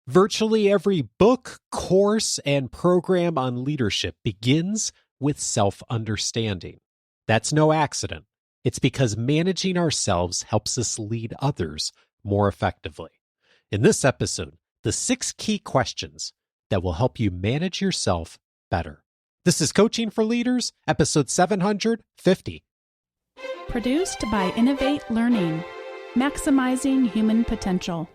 Virtually every book, course, and program on leadership begins with self-understanding. That's no accident. It's because managing ourselves helps us lead others more effectively. In this episode, the 6 key questions that will help you manage yourself better. This is Coaching for Leaders, episode 750. Produced by Innovate Learning, maximizing human potential.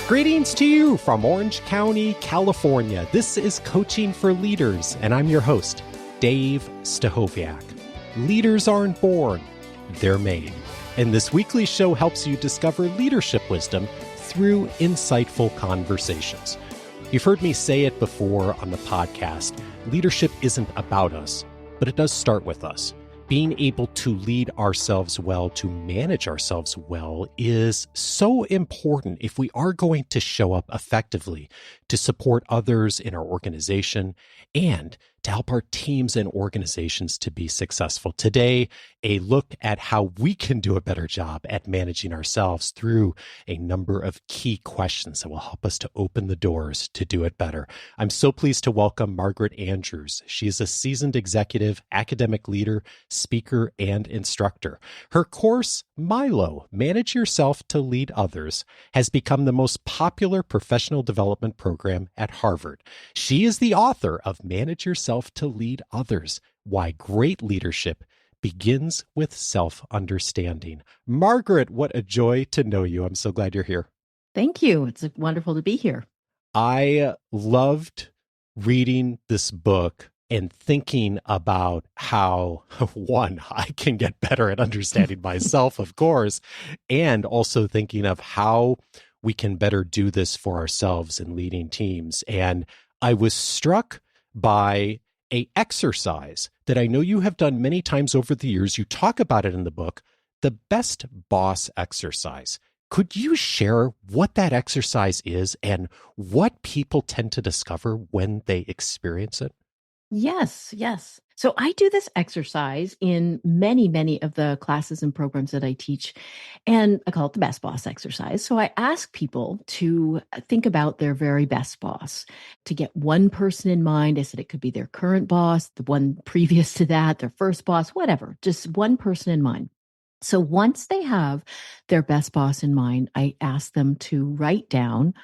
Greetings to you from Orange County, California. This is Coaching for Leaders, and I'm your host, Dave Stachowiak. Leaders aren't born, they're made. And this weekly show helps you discover leadership wisdom through insightful conversations. You've heard me say it before on the podcast. Leadership isn't about us, but it does start with us. Being able to lead ourselves well, to manage ourselves well, is so important if we are going to show up effectively to support others in our organization and to help our teams and organizations to be successful. Today, a look at how we can do a better job at managing ourselves through a number of key questions that will help us to open the doors to do it better. I'm so pleased to welcome Margaret Andrews. She is a seasoned executive, academic leader, speaker, and instructor. Her course, Milo, Manage Yourself to Lead Others, has become the most popular professional development program at Harvard. She is the author of Manage Yourself to Lead Others, Why Great Leadership Begins with Self-Understanding. Margaret, what a joy to know you. I'm so glad you're here. Thank you. It's wonderful to be here. I loved reading this book and thinking about how, one, I can get better at understanding myself, of course, and also thinking of how we can better do this for ourselves in leading teams. And I was struck by an exercise that I know you have done many times over the years. You talk about it in the book, the Best Boss exercise. Could you share what that exercise is and what people tend to discover when they experience it? Yes. So I do this exercise in many of the classes and programs that I teach, and I call it the Best Boss exercise. So I ask people to think about their very best boss, to get one person in mind. I said it could be their current boss, the one previous to that, their first boss, whatever, just one person in mind. So once they have their best boss in mind, I ask them to write down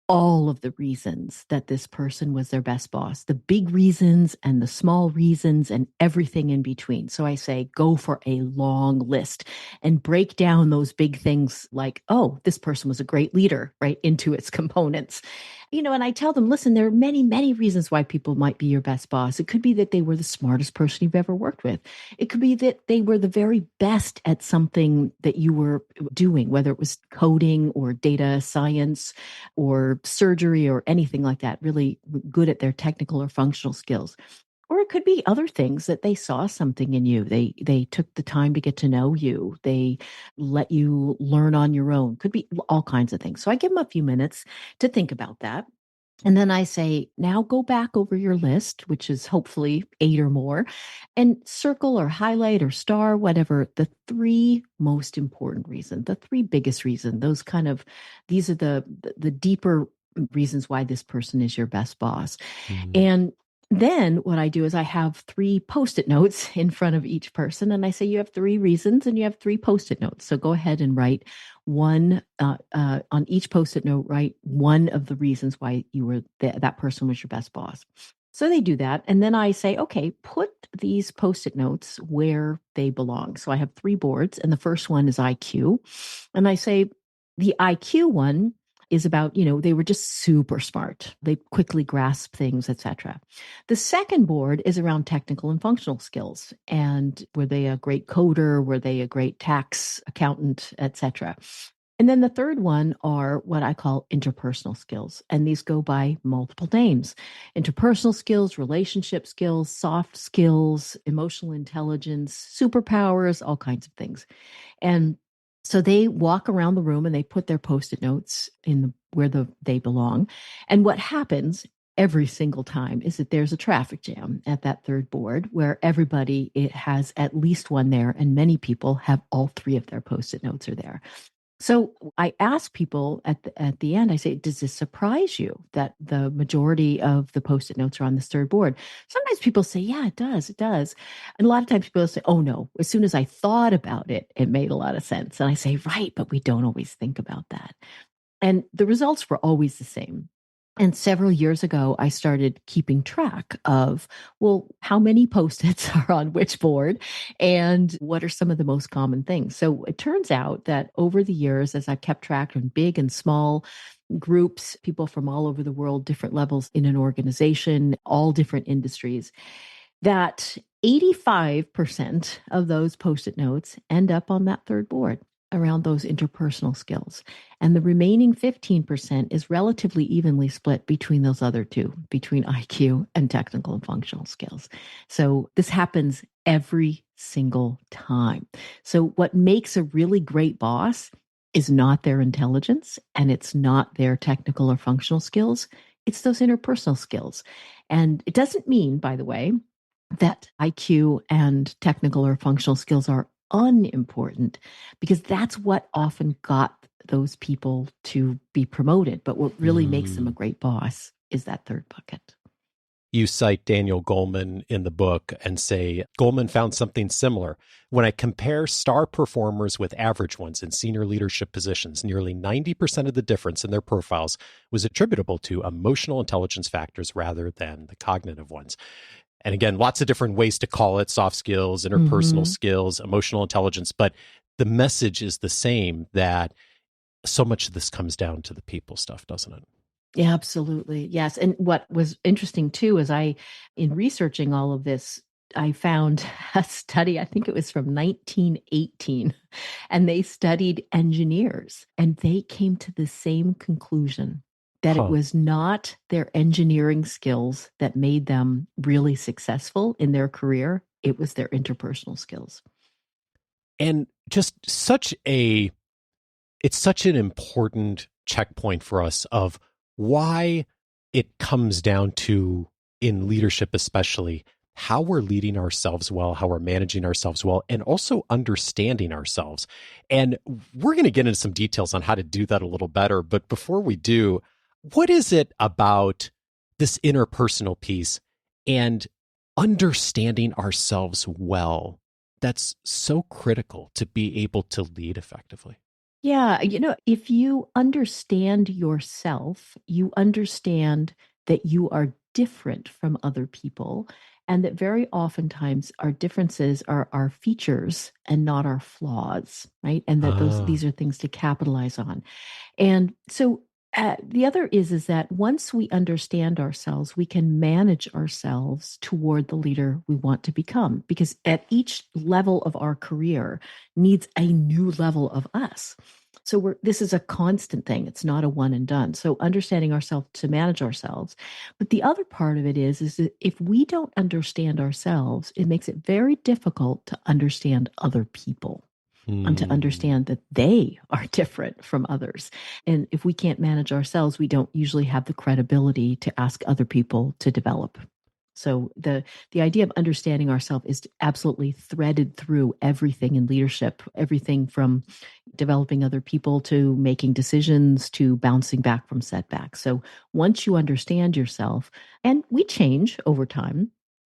all of the reasons that this person was their best boss, the big reasons and the small reasons and everything in between. So I say, go for a long list and break down those big things like, oh, this person was a great leader, right, into its components. And I tell them, listen, there are many reasons why people might be your best boss. It could be that they were the smartest person you've ever worked with. It could be that they were the very best at something that you were doing, whether it was coding or data science or surgery or anything like that, really good at their technical or functional skills. Or it could be other things that they saw something in you. They took the time to get to know you. They let you learn on your own. Could be all kinds of things. So I give them a few minutes to think about that. And then I say, now go back over your list, which is hopefully 8 or more, and circle or highlight or star, whatever, the 3 most important reasons, the 3 biggest reasons. These are the deeper reasons why this person is your best boss. Mm-hmm. And then what I do is I have 3 Post-it notes in front of each person. And I say, you have 3 reasons and you have 3 Post-it notes. So go ahead and write one on each Post-it note, write one of the reasons why you were that person was your best boss. So they do that. And then I say, okay, put these Post-it notes where they belong. So I have 3 boards. And the first one is IQ. And I say the IQ one is about, they were just super smart. They quickly grasp things, etc. The second board is around technical and functional skills. And were they a great coder? Were they a great tax accountant, etc.? And then the third one are what I call interpersonal skills. And these go by multiple names: interpersonal skills, relationship skills, soft skills, emotional intelligence, superpowers, all kinds of things. And so they walk around the room and they put their Post-it notes where they belong. And what happens every single time is that there's a traffic jam at that third board where everybody has at least one there, and many people have all 3 of their Post-it notes are there. So I ask people at the end, I say, does this surprise you that the majority of the Post-it notes are on this third board? Sometimes people say, yeah, it does. It does. And a lot of times people say, oh no, as soon as I thought about it, it made a lot of sense. And I say, right, but we don't always think about that. And the results were always the same. And several years ago, I started keeping track of, well, how many Post-its are on which board and what are some of the most common things. So it turns out that over the years, as I've kept track of big and small groups, people from all over the world, different levels in an organization, all different industries, that 85% of those Post-it notes end up on that third board around those interpersonal skills. And the remaining 15% is relatively evenly split between those other two, between IQ and technical and functional skills. So this happens every single time. So what makes a really great boss is not their intelligence and it's not their technical or functional skills. It's those interpersonal skills. And it doesn't mean, by the way, that IQ and technical or functional skills are unimportant, because that's what often got those people to be promoted. But what really makes them a great boss is that third bucket. You cite Daniel Goleman in the book and say, Goleman found something similar. When I compare star performers with average ones in senior leadership positions, nearly 90% of the difference in their profiles was attributable to emotional intelligence factors rather than the cognitive ones. And again, lots of different ways to call it: soft skills, interpersonal skills, emotional intelligence. But the message is the same, that so much of this comes down to the people stuff, doesn't it? Yeah, absolutely. Yes. And what was interesting too is in researching all of this, I found a study, I think it was from 1918, and they studied engineers and they came to the same conclusion, that it was not their engineering skills that made them really successful in their career. It was their interpersonal skills. And just it's such an important checkpoint for us of why it comes down to, in leadership especially, how we're leading ourselves well, how we're managing ourselves well, and also understanding ourselves. And we're going to get into some details on how to do that a little better. But before we do, what is it about this interpersonal piece and understanding ourselves well that's so critical to be able to lead effectively? Yeah, if you understand yourself, you understand that you are different from other people, and that very oftentimes our differences are our features and not our flaws, right? And that these are things to capitalize on. And so the other is that once we understand ourselves, we can manage ourselves toward the leader we want to become, because at each level of our career needs a new level of us. So this is a constant thing. It's not a one and done. So understanding ourselves to manage ourselves. But the other part of it is that if we don't understand ourselves, it makes it very difficult to understand other people. And to understand that they are different from others. And if we can't manage ourselves, we don't usually have the credibility to ask other people to develop. So the idea of understanding ourselves is absolutely threaded through everything in leadership, everything from developing other people to making decisions to bouncing back from setbacks. So once you understand yourself, and we change over time,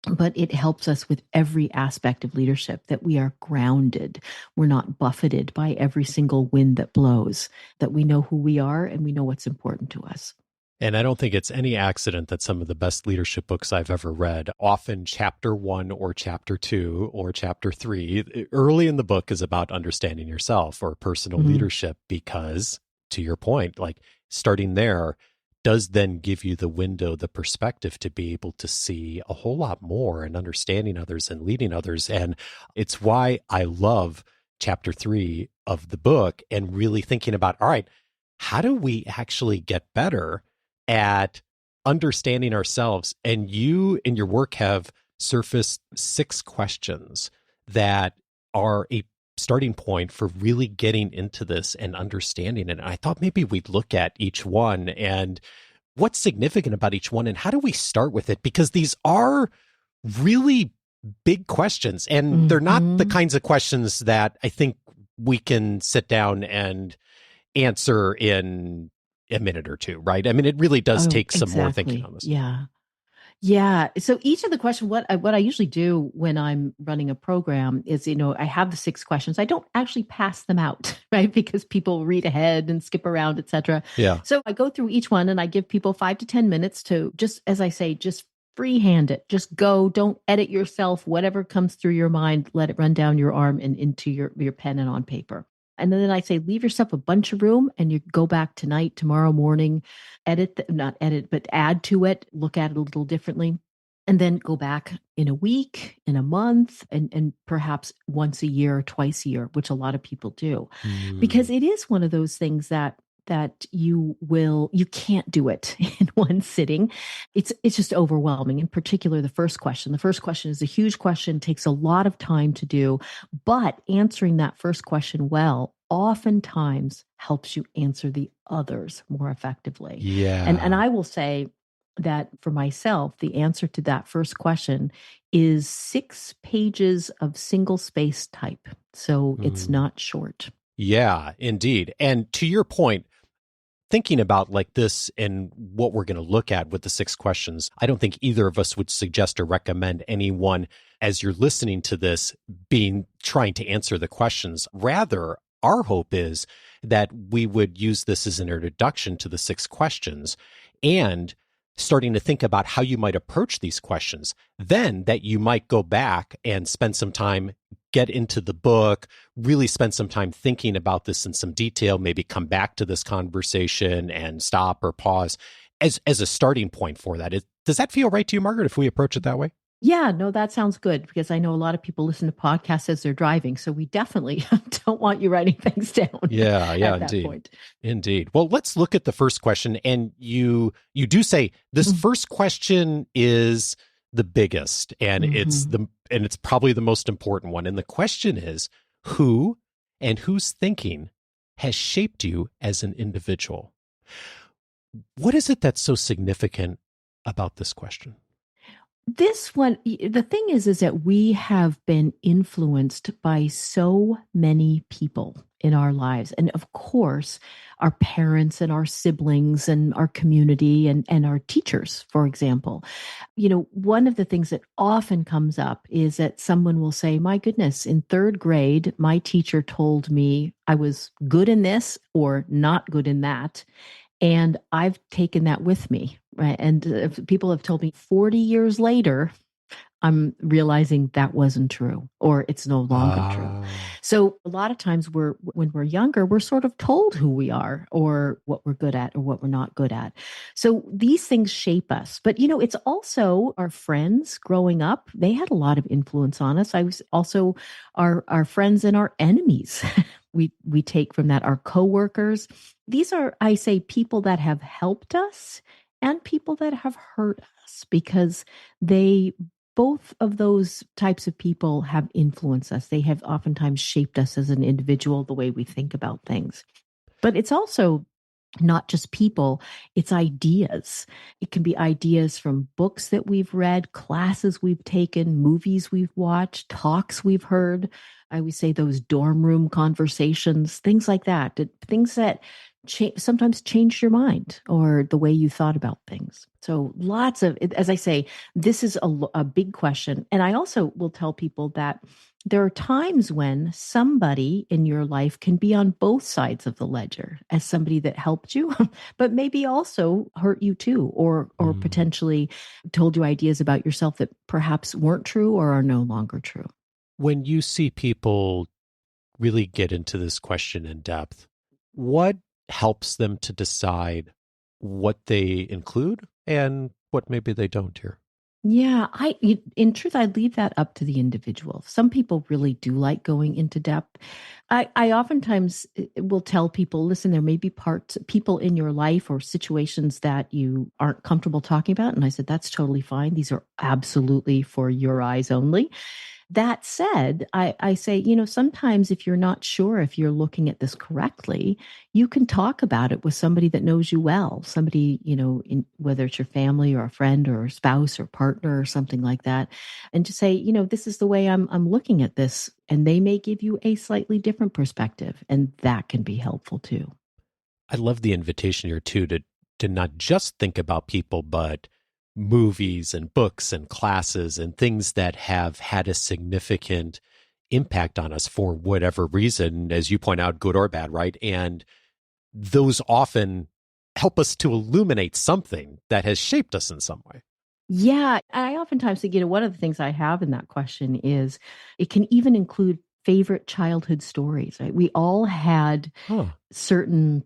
but it helps us with every aspect of leadership, that we are grounded. We're not buffeted by every single wind that blows, that we know who we are and we know what's important to us. And I don't think it's any accident that some of the best leadership books I've ever read, often chapter 1 or chapter 2 or chapter 3, early in the book is about understanding yourself or personal leadership, because, to your point, like starting there does then give you the window, the perspective to be able to see a whole lot more and understanding others and leading others. And it's why I love chapter 3 of the book and really thinking about, all right, how do we actually get better at understanding ourselves? And you in your work have surfaced 6 questions that are a starting point for really getting into this and understanding it. And I thought maybe we'd look at each one and what's significant about each one and how do we start with it? Because these are really big questions, and they're not the kinds of questions that I think we can sit down and answer in a minute or two, right? I mean, it really does Oh, take some more thinking exactly. on this. Yeah. Yeah. So each of the questions, what I usually do when I'm running a program is, I have the 6 questions. I don't actually pass them out, right? Because people read ahead and skip around, etc. Yeah. So I go through each one and I give people 5 to 10 minutes to just, as I say, just freehand it. Just go. Don't edit yourself. Whatever comes through your mind, let it run down your arm and into your pen and on paper. And then I say, leave yourself a bunch of room and you go back tonight, tomorrow morning, not edit, but add to it, look at it a little differently, and then go back in a week, in a month, and perhaps once a year, twice a year, which a lot of people do. Because it is one of those things that you can't do it in one sitting. It's just overwhelming. In particular, the first question. The first question is a huge question, takes a lot of time to do, but answering that first question well oftentimes helps you answer the others more effectively. And Yeah. I will say that for myself, the answer to that first question is 6 pages of single space type. So it's not short. Yeah, indeed. And to your point, thinking about like this and what we're going to look at with the 6 questions, I don't think either of us would suggest or recommend anyone, as you're listening to this, trying to answer the questions. Rather, our hope is that we would use this as an introduction to the 6 questions and starting to think about how you might approach these questions. Then that you might go back and spend some time, get into the book, really spend some time thinking about this in some detail, maybe come back to this conversation and stop or pause as a starting point for that. Does that feel right to you, Margaret, if we approach it that way? Yeah, no, that sounds good because I know a lot of people listen to podcasts as they're driving. So we definitely don't want you writing things down Yeah, at that indeed. point. Indeed. Well, let's look at the first question. And you do say this first question is the biggest and it's probably the most important one. And the question is, who and whose thinking has shaped you as an individual? What is it that's so significant about this question? This one, the thing is that we have been influenced by so many people in our lives. And of course, our parents and our siblings and our community and our teachers, for example. One of the things that often comes up is that someone will say, my goodness, in 3rd grade, my teacher told me I was good in this or not good in that. And I've taken that with me, right? And people have told me 40 years later, I'm realizing that wasn't true or it's no longer true. So a lot of times when we're younger, we're sort of told who we are or what we're good at or what we're not good at. So these things shape us. But it's also our friends growing up. They had a lot of influence on us. I was also our friends and our enemies. We take from that, our coworkers. These are, I say, people that have helped us and people that have hurt us because both of those types of people have influenced us. They have oftentimes shaped us as an individual, the way we think about things. But it's also not just people, it's ideas. It can be ideas from books that we've read, classes we've taken, movies we've watched, talks we've heard. I always say those dorm room conversations, things like that, things that sometimes changed your mind or the way you thought about things. So lots of, as I say, this is a big question. And I also will tell people that there are times when somebody in your life can be on both sides of the ledger as somebody that helped you, but maybe also hurt you too, or potentially told you ideas about yourself that perhaps weren't true or are no longer true. When you see people really get into this question in depth, what helps them to decide what they include and what maybe they don't here? Yeah, in truth, I leave that up to the individual. Some people really do like going into depth. I oftentimes will tell people, listen, there may be people in your life or situations that you aren't comfortable talking about. And I said, that's totally fine. These are absolutely for your eyes only. That said, I say, sometimes if you're not sure if you're looking at this correctly, you can talk about it with somebody that knows you well, somebody, whether it's your family or a friend or a spouse or partner or something like that, and just say, this is the way I'm looking at this. And they may give you a slightly different perspective. And that can be helpful too. I love the invitation here too to not just think about people, but movies and books and classes and things that have had a significant impact on us for whatever reason, as you point out, good or bad, right? And those often help us to illuminate something that has shaped us in some way. Yeah, I oftentimes think, one of the things I have in that question is it can even include favorite childhood stories, right? We all had Huh. certain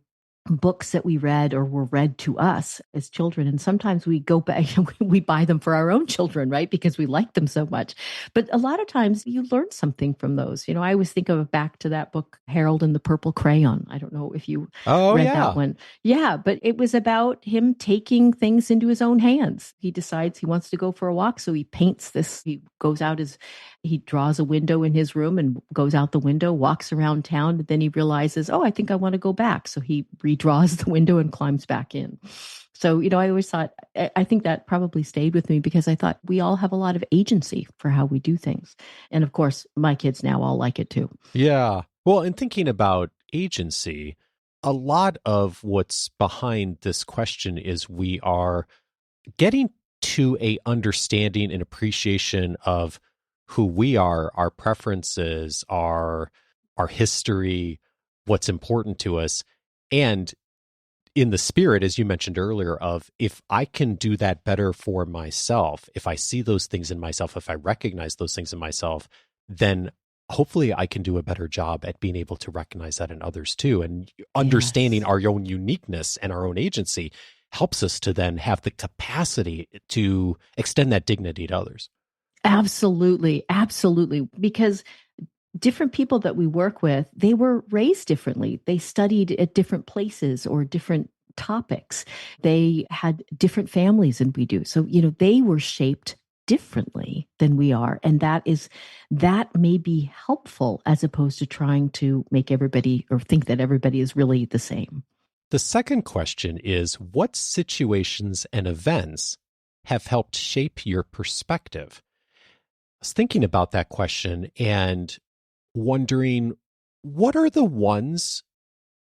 books that we read or were read to us as children. And sometimes we go back, we buy them for our own children, right? Because we like them so much. But a lot of times you learn something from those. I always think of back to that book, Harold and the Purple Crayon. I don't know if you Oh, read that yeah. one. Yeah, but it was about him taking things into his own hands. He decides he wants to go for a walk. So he paints this, he goes out he draws a window in his room and goes out the window, walks around town, and then he realizes, oh, I think I want to go back. So he redraws the window and climbs back in. So, I always thought, I think that probably stayed with me because I thought we all have a lot of agency for how we do things. And of course, my kids now all like it too. Yeah. Well, in thinking about agency, a lot of what's behind this question is we are getting to a understanding and appreciation of who we are, our preferences, our history, what's important to us. And in the spirit, as you mentioned earlier, of if I can do that better for myself, if I see those things in myself, if I recognize those things in myself, then hopefully I can do a better job at being able to recognize that in others too. And understanding Yes. our own uniqueness and our own agency helps us to then have the capacity to extend that dignity to others. Absolutely. Absolutely. Because different people that we work with, they were raised differently. They studied at different places or different topics. They had different families than we do. So, they were shaped differently than we are. And that may be helpful as opposed to trying to make everybody or think that everybody is really the same. The second question is, what situations and events have helped shape your perspective? I was thinking about that question and wondering, what are the ones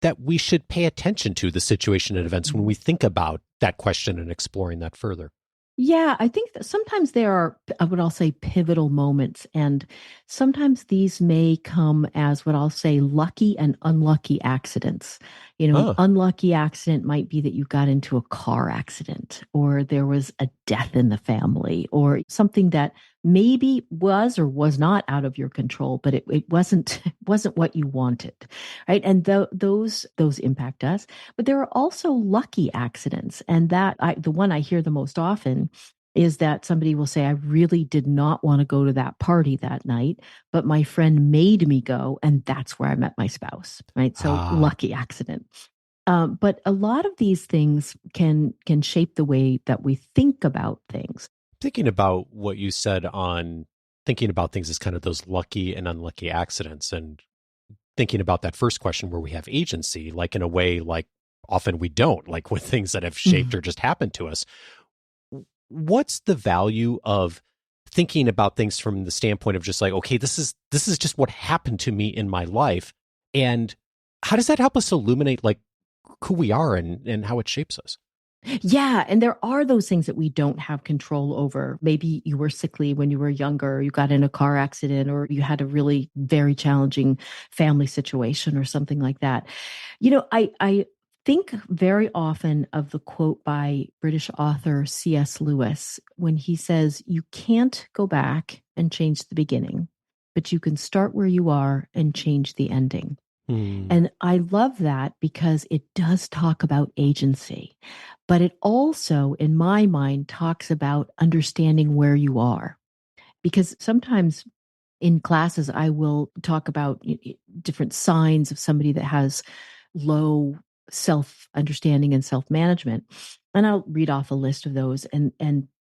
that we should pay attention to, the situation and events, when we think about that question and exploring that further? Yeah, I think that sometimes there are, I would all say, pivotal moments. And sometimes these may come as what I'll say lucky and unlucky accidents. An Huh. unlucky accident might be that you got into a car accident, or there was a death in the family, or something that maybe was or was not out of your control, but it wasn't what you wanted. Right. And those impact us. But there are also lucky accidents. And the one I hear the most often is that somebody will say, I really did not want to go to that party that night, but my friend made me go. And that's where I met my spouse. Right. So Ah, lucky accident. But a lot of these things can shape the way that we think about things. thinking about what you said on thinking about things as kind of those lucky and unlucky accidents, and thinking about that first question where we have agency, like in a way, like often we don't, like with things that have shaped or just happened to us. What's the value of thinking about things from the standpoint of just like, okay, this is just what happened to me in my life, and how does that help us illuminate like who we are and how it shapes us? Yeah, and there are those things that we don't have control over. Maybe you were sickly when you were younger, or you got in a car accident, or you had a really very challenging family situation or something like that. I think very often of the quote by British author C.S. Lewis when he says, "You can't go back and change the beginning, but you can start where you are and change the ending." Hmm. And I love that because it does talk about agency, but it also, in my mind, talks about understanding where you are. Because sometimes in classes, I will talk about different signs of somebody that has low self understanding and self management. And I'll read off a list of those. And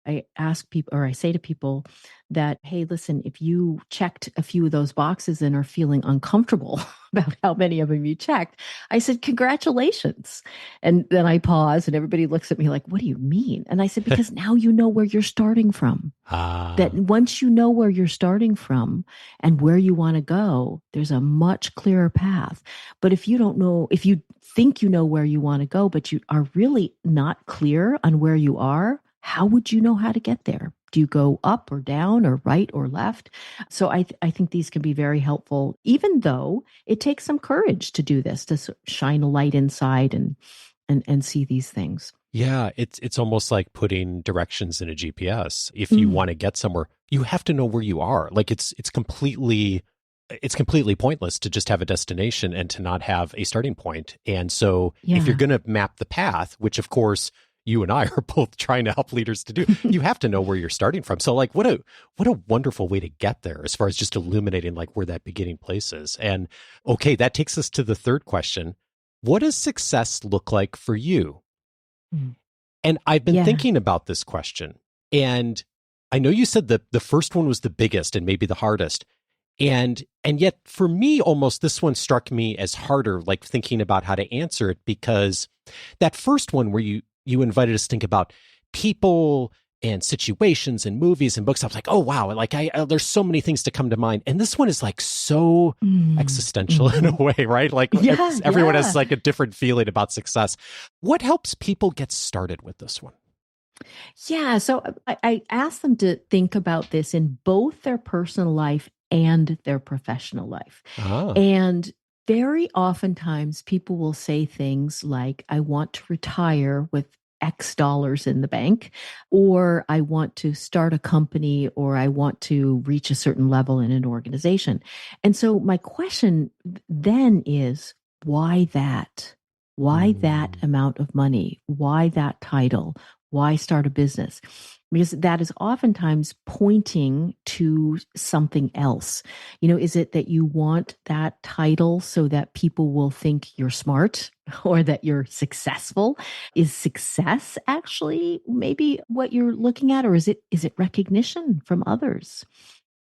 I ask people, or I say to people that, hey, listen, if you checked a few of those boxes and are feeling uncomfortable about how many of them you checked, I said, congratulations. And then I pause and everybody looks at me like, what do you mean? And I said, because now you know where you're starting from. That once you know where you're starting from and where you want to go, there's a much clearer path. But if you don't know, if you think you know where you want to go, but you are really not clear on where you are, how would you know how to get there? Do you go up or down or right or left? So I think these can be very helpful, even though it takes some courage to do this, to shine a light inside and see these things. Yeah, it's almost like putting directions in a GPS. If you want to get somewhere, you have to know where you are. Like it's completely pointless to just have a destination and to not have a starting point. And so if you're going to map the path, which of course you and I are both trying to help leaders to do, you have to know where you're starting from. So like what a wonderful way to get there as far as just illuminating like where that beginning place is. And okay, that takes us to the third question. What does success look like for you? And I've been thinking about this question, and I know you said that the first one was the biggest and maybe the hardest. And yet for me, almost this one struck me as harder, like thinking about how to answer it, because that first one where you invited us to think about people and situations and movies and books, I was like, oh, wow. Like there's so many things to come to mind. And this one is like so existential in a way, right? Like everyone has like a different feeling about success. What helps people get started with this one? Yeah. So I asked them to think about this in both their personal life and their professional life. And very oftentimes people will say things like, I want to retire with X dollars in the bank, or I want to start a company, or I want to reach a certain level in an organization. And so my question then is, why that? Why that amount of money? Why that title? Why start a business? Because that is oftentimes pointing to something else. Is it that you want that title so that people will think you're smart or that you're successful? Is success actually maybe what you're looking at, or is it recognition from others?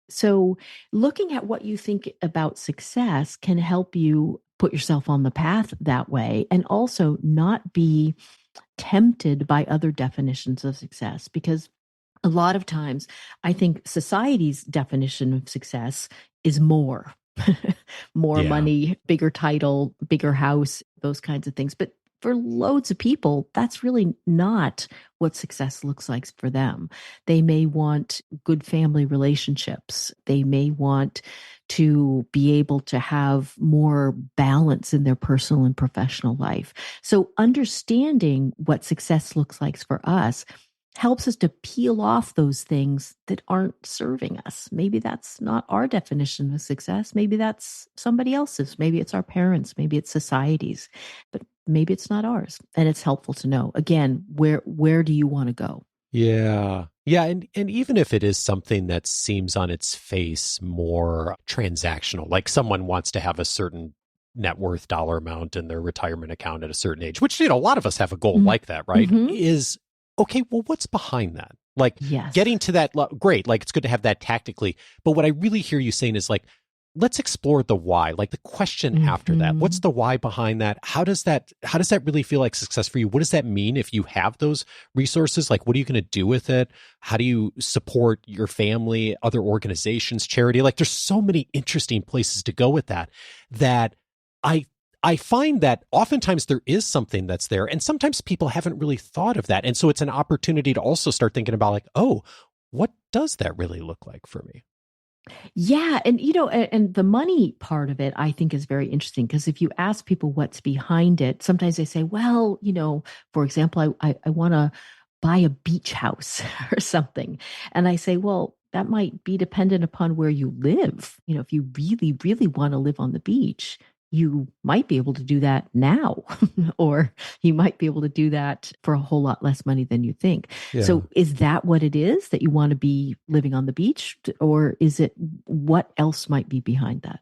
So looking at what you think about success can help you put yourself on the path that way, and also not be tempted by other definitions of success. Because a lot of times I think society's definition of success is more, more money, bigger title, bigger house, those kinds of things. But for loads of people, that's really not what success looks like for them. They may want good family relationships. They may want to be able to have more balance in their personal and professional life. So understanding what success looks like for us helps us to peel off those things that aren't serving us. Maybe that's not our definition of success. Maybe that's somebody else's. Maybe it's our parents. Maybe it's society's, but maybe it's not ours. And it's helpful to know, again, where do you want to go? Yeah. Yeah. And even if it is something that seems on its face more transactional, like someone wants to have a certain net worth dollar amount in their retirement account at a certain age, which, a lot of us have a goal like that, right? Is okay, well, what's behind that? Like getting to that, great. Like it's good to have that tactically. But what I really hear you saying is like, let's explore the why, like the question after that. What's the why behind that? How does that really feel like success for you? What does that mean if you have those resources? Like, what are you going to do with it? How do you support your family, other organizations, charity? Like there's so many interesting places to go with that I find that oftentimes there is something that's there, and sometimes people haven't really thought of that. And so it's an opportunity to also start thinking about like, oh, what does that really look like for me? Yeah. And, and the money part of it, I think is very interesting, because if you ask people what's behind it, sometimes they say, well, for example, I want to buy a beach house or something. And I say, well, that might be dependent upon where you live. If you really, really want to live on the beach, you might be able to do that now, or you might be able to do that for a whole lot less money than you think. Yeah. So is that what it is, that you want to be living on the beach, or is it what else might be behind that?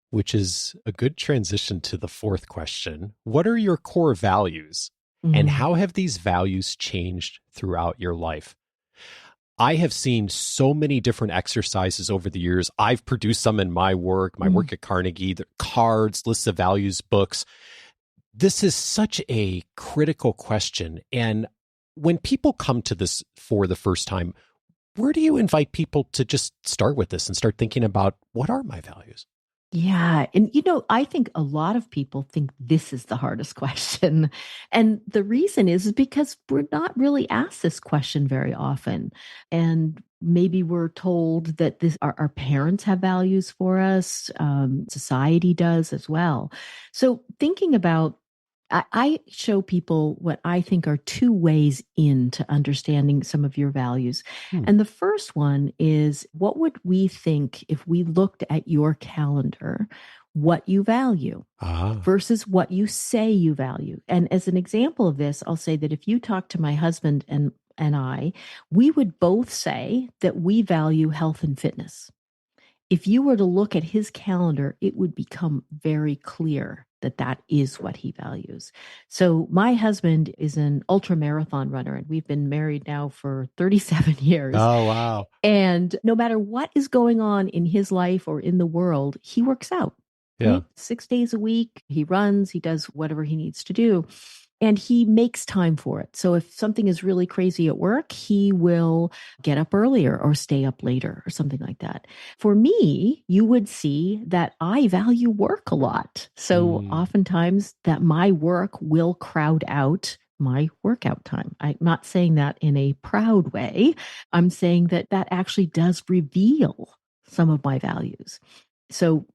Which is a good transition to the fourth question. What are your core values, and how have these values changed throughout your life? I have seen so many different exercises over the years. I've produced some in my work at Carnegie, the cards, lists of values, books. This is such a critical question. And when people come to this for the first time, where do you invite people to just start with this and start thinking about what are my values? Yeah. And, I think a lot of people think this is the hardest question. And the reason is because we're not really asked this question very often. And maybe we're told that our parents have values for us, society does as well. So thinking about I show people what I think are two ways into understanding some of your values. Hmm. And the first one is, what would we think if we looked at your calendar, what you value versus what you say you value? And as an example of this, I'll say that if you talk to my husband and I, we would both say that we value health and fitness. If you were to look at his calendar, it would become very clear that that is what he values. So my husband is an ultra marathon runner, and we've been married now for 37 years. Oh, wow. And no matter what is going on in his life or in the world, he works out. Yeah. Right? 6 days a week, he runs, he does whatever he needs to do. And he makes time for it. So if something is really crazy at work, he will get up earlier or stay up later or something like that. For me, you would see that I value work a lot. So oftentimes that my work will crowd out my workout time. I'm not saying that in a proud way. I'm saying that that actually does reveal some of my values. So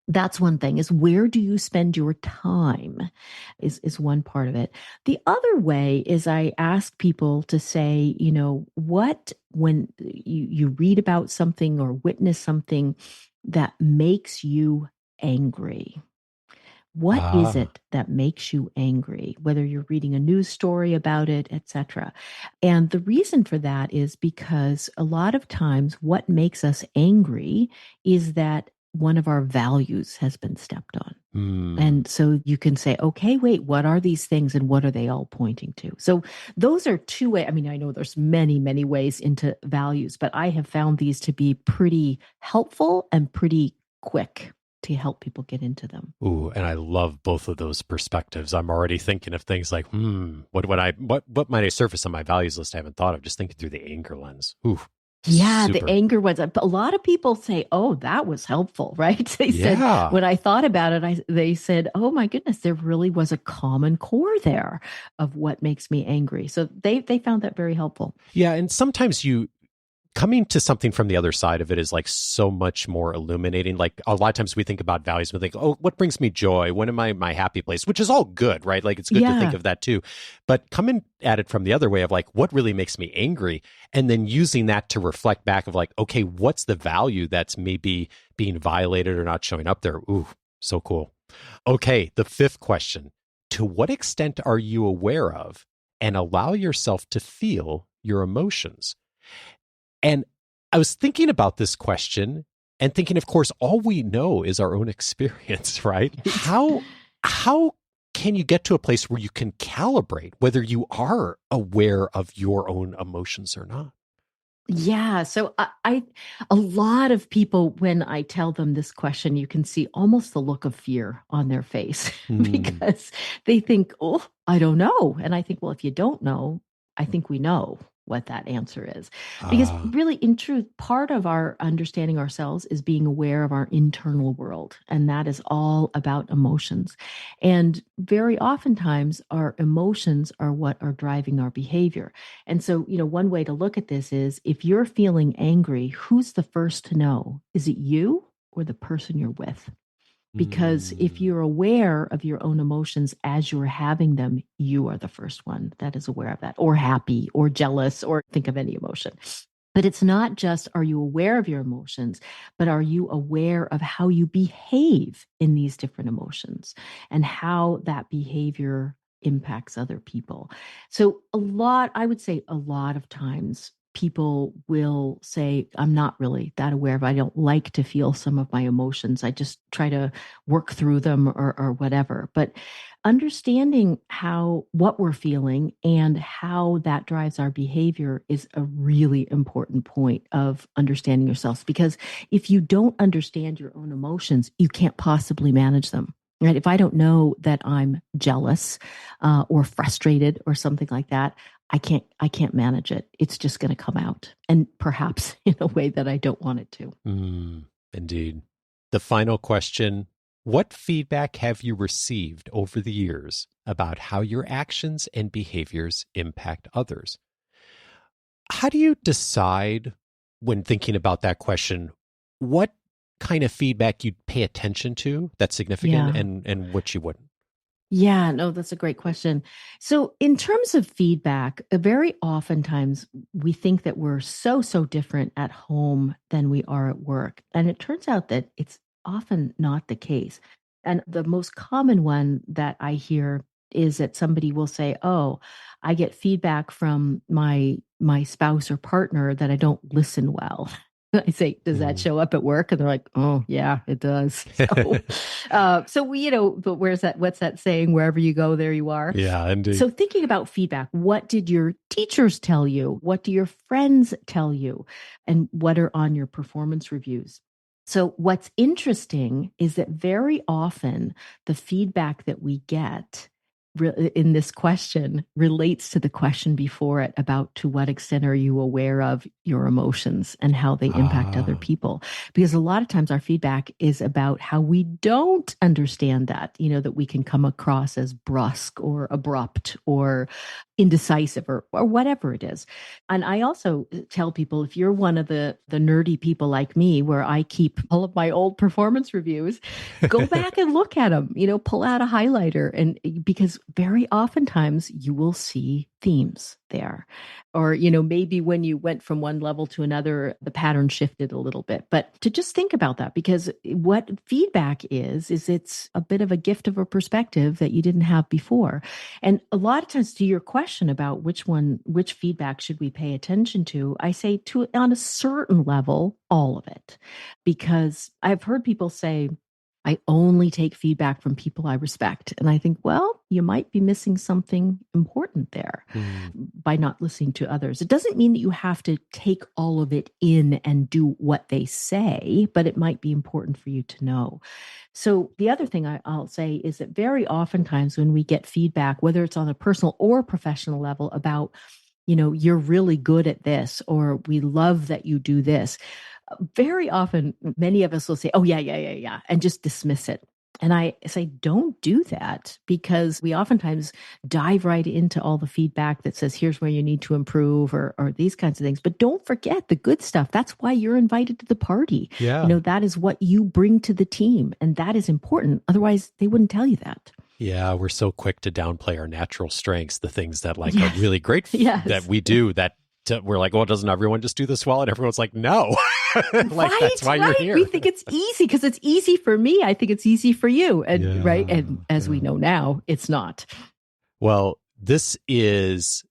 that's one thing, is where do you spend your time is one part of it. The other way is I ask people to say, what, when you read about something or witness something that makes you angry, what is it that makes you angry, whether you're reading a news story about it, etc. And the reason for that is because a lot of times what makes us angry is that one of our values has been stepped on. And so you can say, okay, wait, what are these things and what are they all pointing to? So those are two ways. I mean, I know there's many, many ways into values, but I have found these to be pretty helpful and pretty quick to help people get into them. Ooh, and I love both of those perspectives. I'm already thinking of things like, what might I surface on my values list I haven't thought of? Just thinking through the anger lens. Ooh. Yeah, super. The anger ones. A lot of people say, "Oh, that was helpful," right? They said when I thought about it, they said, "Oh my goodness, there really was a common core there of what makes me angry." So they found that very helpful. Yeah, and sometimes coming to something from the other side of it is like so much more illuminating. Like a lot of times we think about values, we think, oh, what brings me joy? When am I my happy place? Which is all good, right? Like it's good to think of that too. But coming at it from the other way of like, what really makes me angry? And then using that to reflect back of like, okay, what's the value that's maybe being violated or not showing up there? Ooh, so cool. Okay, the fifth question. To what extent are you aware of and allow yourself to feel your emotions? And I was thinking about this question and thinking, of course, all we know is our own experience, right? How can you get to a place where you can calibrate whether you are aware of your own emotions or not? Yeah. So a lot of people, when I tell them this question, you can see almost the look of fear on their face because they think, oh, I don't know. And I think, well, if you don't know, I think we know what that answer is. Because really, in truth, part of our understanding ourselves is being aware of our internal world. And that is all about emotions. And very oftentimes, our emotions are what are driving our behavior. And so, one way to look at this is, if you're feeling angry, who's the first to know? Is it you or the person you're with? Because if you're aware of your own emotions as you're having them, you are the first one that is aware of that, or happy, or jealous, or think of any emotion. But it's not just, are you aware of your emotions, but are you aware of how you behave in these different emotions and how that behavior impacts other people? So I would say a lot of times people will say, I'm not really that aware of, I don't like to feel some of my emotions. I just try to work through them or whatever. But understanding what we're feeling and how that drives our behavior is a really important point of understanding yourself. Because if you don't understand your own emotions, you can't possibly manage them. Right? If I don't know that I'm jealous or frustrated or something like that, I can't manage it. It's just going to come out, and perhaps in a way that I don't want it to. Indeed. The final question: what feedback have you received over the years about how your actions and behaviors impact others? How do you decide, when thinking about that question, what kind of feedback you'd pay attention to that's significant and what you wouldn't? Yeah, no, that's a great question. So, in terms of feedback, very oftentimes we think that we're so different at home than we are at work. And it turns out that it's often not the case. And the most common one that I hear is that somebody will say, "Oh, I get feedback from my spouse or partner that I don't listen well." I say, does that show up at work? And they're like, oh, yeah, it does. So but what's that saying? Wherever you go, there you are. Yeah, indeed. So thinking about feedback, what did your teachers tell you? What do your friends tell you? And what are on your performance reviews? So what's interesting is that very often the feedback that we get in this question relates to the question before it about to what extent are you aware of your emotions and how they impact other people. Because a lot of times our feedback is about how we don't understand that, that we can come across as brusque or abrupt or indecisive or whatever it is. And I also tell people, if you're one of the nerdy people like me, where I keep all of my old performance reviews, go back and look at them, pull out a highlighter. And because very oftentimes you will see themes there. Or, maybe when you went from one level to another, the pattern shifted a little bit. But to just think about that, because what feedback is it's a bit of a gift of a perspective that you didn't have before. And a lot of times, to your question about which feedback should we pay attention to, I say on a certain level, all of it. Because I've heard people say, I only take feedback from people I respect. And I think, well, you might be missing something important there by not listening to others. It doesn't mean that you have to take all of it in and do what they say, but it might be important for you to know. So the other thing I'll say is that very oftentimes when we get feedback, whether it's on a personal or professional level about, you're really good at this, or we love that you do this, very often, many of us will say, oh, yeah, and just dismiss it. And I say, don't do that, because we oftentimes dive right into all the feedback that says, here's where you need to improve or these kinds of things. But don't forget the good stuff. That's why you're invited to the party. Yeah. That is what you bring to the team. And that is important. Otherwise, they wouldn't tell you that. Yeah, we're so quick to downplay our natural strengths, the things that are really great that we do, that we're like, oh, doesn't everyone just do this well? And everyone's like, no. That's why you're here. We think it's easy because it's easy for me. I think it's easy for you. And right. And as we know now, it's not. Well, this is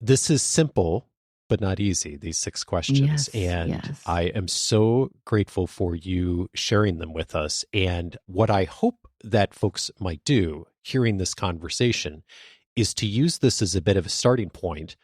simple, but not easy, these 6 questions. I am so grateful for you sharing them with us. And what I hope that folks might do, hearing this conversation, is to use this as a bit of a starting point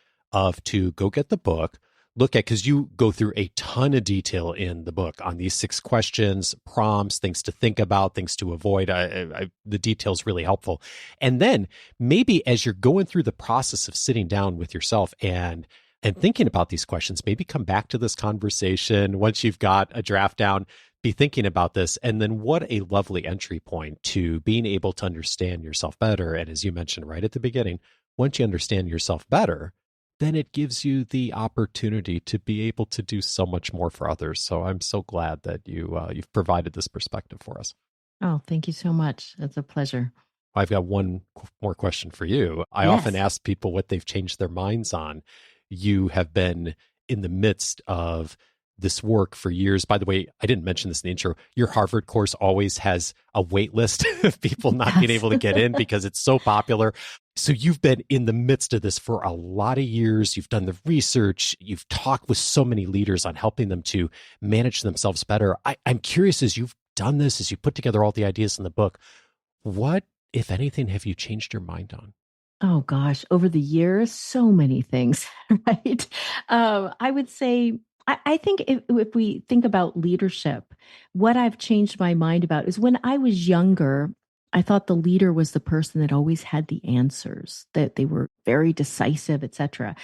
to go get the book, look at, because you go through a ton of detail in the book on these 6 questions, prompts, things to think about, things to avoid. The detail's really helpful. And then maybe as you're going through the process of sitting down with yourself and thinking about these questions, maybe come back to this conversation once you've got a draft down, be thinking about this. And then what a lovely entry point to being able to understand yourself better. And as you mentioned right at the beginning, once you understand yourself better, then it gives you the opportunity to be able to do so much more for others. So I'm so glad that you've provided this perspective for us. Oh, thank you so much. It's a pleasure. I've got one more question for you. I often ask people what they've changed their minds on. You have been in the midst of this work for years. By the way, I didn't mention this in the intro. Your Harvard course always has a wait list of people not being able to get in because it's so popular. So you've been in the midst of this for a lot of years. You've done the research. You've talked with so many leaders on helping them to manage themselves better. I'm curious, as you've done this, as you put together all the ideas in the book, what, if anything, have you changed your mind on? Oh gosh, over the years, so many things, right? I would say, I think if we think about leadership, what I've changed my mind about is when I was younger, I thought the leader was the person that always had the answers, that they were very decisive, etc.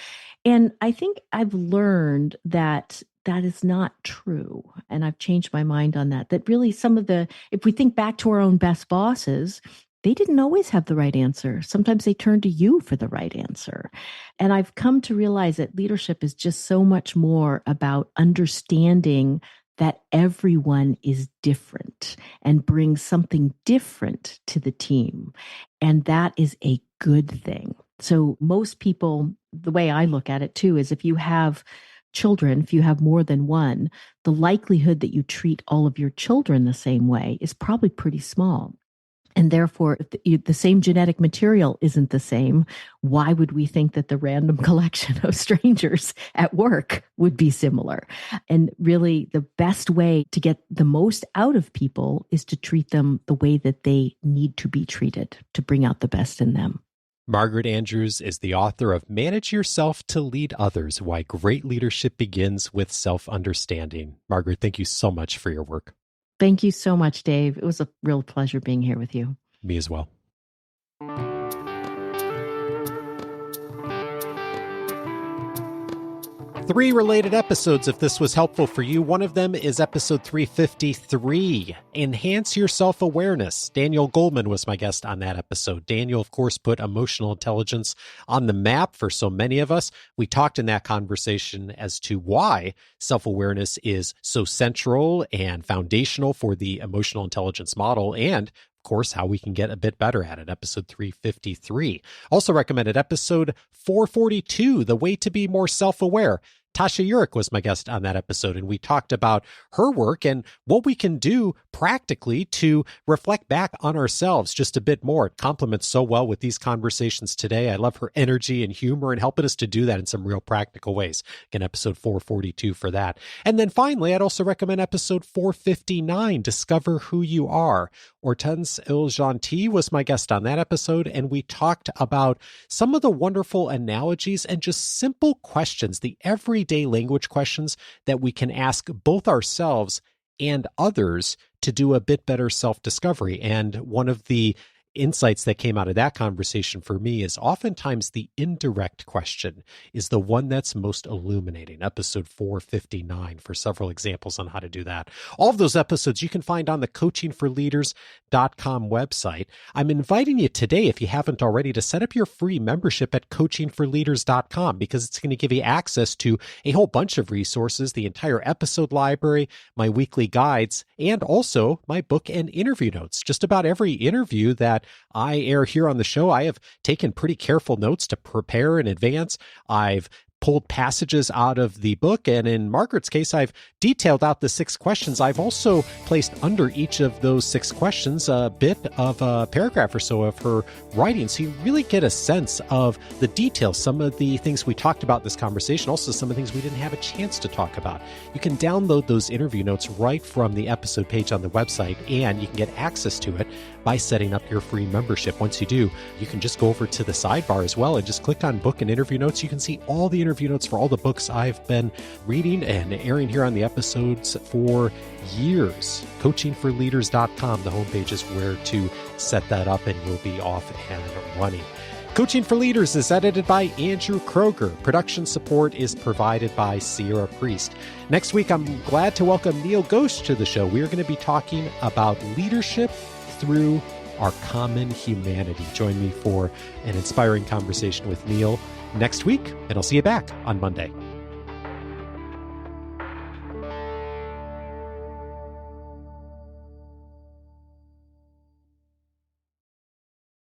And I think I've learned that that is not true. And I've changed my mind on that. That really if we think back to our own best bosses, they didn't always have the right answer. Sometimes they turned to you for the right answer. And I've come to realize that leadership is just so much more about understanding that everyone is different and brings something different to the team. And that is a good thing. So most people, the way I look at it too, is if you have children, if you have more than one, the likelihood that you treat all of your children the same way is probably pretty small. And therefore, if the same genetic material isn't the same, why would we think that the random collection of strangers at work would be similar? And really, the best way to get the most out of people is to treat them the way that they need to be treated, to bring out the best in them. Margaret Andrews is the author of Manage Yourself to Lead Others, Why Great Leadership Begins with Self-Understanding. Margaret, thank you so much for your work. Thank you so much, Dave. It was a real pleasure being here with you. Me as well. 3 related episodes if this was helpful for you. One of them is episode 353, Enhance Your Self-Awareness. Daniel Goldman was my guest on that episode. Daniel, of course, put emotional intelligence on the map for so many of us. We talked in that conversation as to why self-awareness is so central and foundational for the emotional intelligence model, and of course, how we can get a bit better at it, episode 353. Also recommended episode 442, The Way to Be More Self-Aware. Tasha Urich was my guest on that episode, and we talked about her work and what we can do practically to reflect back on ourselves just a bit more. It complements so well with these conversations today. I love her energy and humor and helping us to do that in some real practical ways. Again, episode 442 for that. And then finally, I'd also recommend episode 459, Discover Who You Are. Hortense Il-Gentil was my guest on that episode, and we talked about some of the wonderful analogies and just simple questions, the everyday language questions that we can ask both ourselves and others to do a bit better self-discovery. And one of the insights that came out of that conversation for me is oftentimes the indirect question is the one that's most illuminating. Episode 459 for several examples on how to do that. All of those episodes you can find on the coachingforleaders.com website. I'm inviting you today, if you haven't already, to set up your free membership at coachingforleaders.com, because it's going to give you access to a whole bunch of resources, the entire episode library, my weekly guides, and also my book and interview notes. Just about every interview that I air here on the show, I have taken pretty careful notes to prepare in advance. I've pulled passages out of the book, and in Margaret's case, I've detailed out the 6 questions. I've also placed under each of those 6 questions a bit of a paragraph or so of her writing, so you really get a sense of the details, some of the things we talked about in this conversation, also some of the things we didn't have a chance to talk about. You can download those interview notes right from the episode page on the website, and you can get access to it by setting up your free membership. Once you do, you can just go over to the sidebar as well and just click on book and interview notes. You can see all the interview notes for all the books I've been reading and airing here on the episodes for years. Coachingforleaders.com, the homepage is where to set that up, and you'll be off and running. Coaching for Leaders is edited by Andrew Kroger. Production support is provided by Sierra Priest. Next week, I'm glad to welcome Neil Ghosh to the show. We are going to be talking about leadership through our common humanity. Join me for an inspiring conversation with Neil next week, and I'll see you back on Monday.